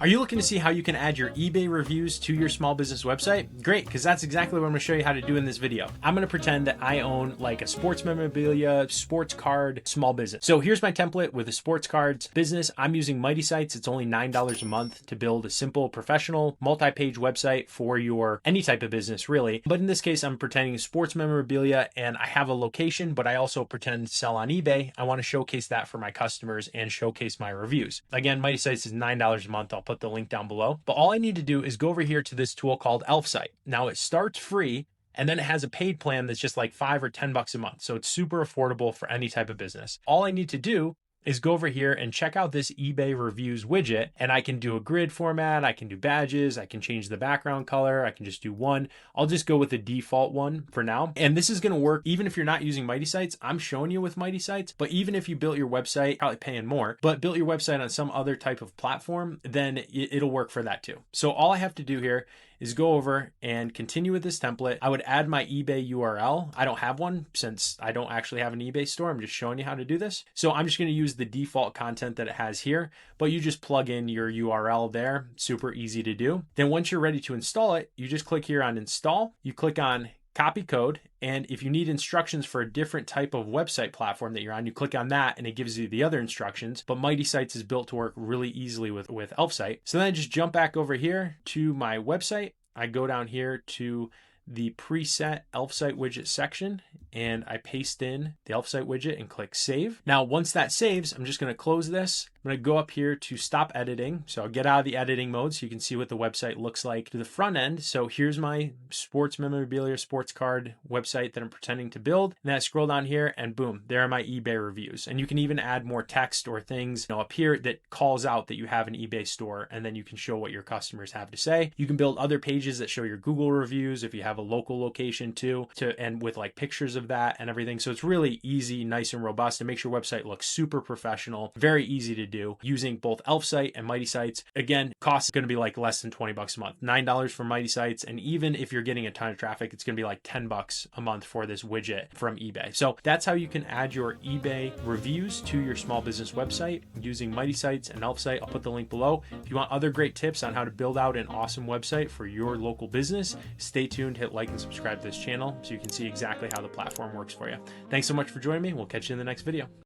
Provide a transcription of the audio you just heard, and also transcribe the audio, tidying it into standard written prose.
Are you looking to see how you can add your eBay reviews to your small business website? Great, because that's exactly what I'm going to show you how to do in this video. I'm going to pretend that I own like a sports memorabilia, sports card, small business. So here's my template with a sports cards business. I'm using Mighty Sites. It's only $9 a month to build a simple professional multi-page website for your any type of business really. But in this case, I'm pretending sports memorabilia and I have a location, but I also pretend to sell on eBay. I want to showcase that for my customers and showcase my reviews. Again, Mighty Sites is $9 a month. I'll put the link down below. But all I need to do is go over here to this tool called Elfsight. Now it starts free and then it has a paid plan that's just like $5 or $10 a month. So it's super affordable for any type of business. All I need to do is go over here and check out this eBay reviews widget, and I can do a grid format, I can do badges, I can change the background color, I can just do one. I'll just go with the default one for now. And this is gonna work even if you're not using Mighty Sites. I'm showing you with Mighty Sites, but even if you built your website, probably paying more, but built your website on some other type of platform, then it'll work for that too. So all I have to do here is go over and continue with this template. I would add my eBay URL. I don't have one since I don't actually have an eBay store. I'm just showing you how to do this. So I'm just going to use the default content that it has here, but you just plug in your URL there. Super easy to do. Then once you're ready to install it, you just click here on install. You click on copy code. And if you need instructions for a different type of website platform that you're on, you click on that and it gives you the other instructions. But Mighty Sites is built to work really easily with Elfsight. So then I just jump back over here to my website. I go down here to the preset Elfsight widget section and I paste in the Elfsight widget and click save. Now, once that saves, I'm just going to close this. I'm going to go up here to stop editing. So I'll get out of the editing mode so you can see what the website looks like to the front end. So here's my sports memorabilia, sports card website that I'm pretending to build. And then I scroll down here and boom, there are my eBay reviews. And you can even add more text or things up here that calls out that you have an eBay store, and then you can show what your customers have to say. You can build other pages that show your Google reviews if you have a local location too, and with like pictures of that and everything. So it's really easy, nice and robust. It makes your website look super professional, very easy to do using both Elfsight and Mighty Sites. Again, cost is going to be like less than $20 a month, $9 for Mighty Sites. And even if you're getting a ton of traffic, it's going to be like $10 a month for this widget from eBay. So that's how you can add your eBay reviews to your small business website using Mighty Sites and Elfsight. I'll put the link below. If you want other great tips on how to build out an awesome website for your local business, stay tuned, hit like and subscribe to this channel so you can see exactly how the platform works for you. Thanks so much for joining me. We'll catch you in the next video.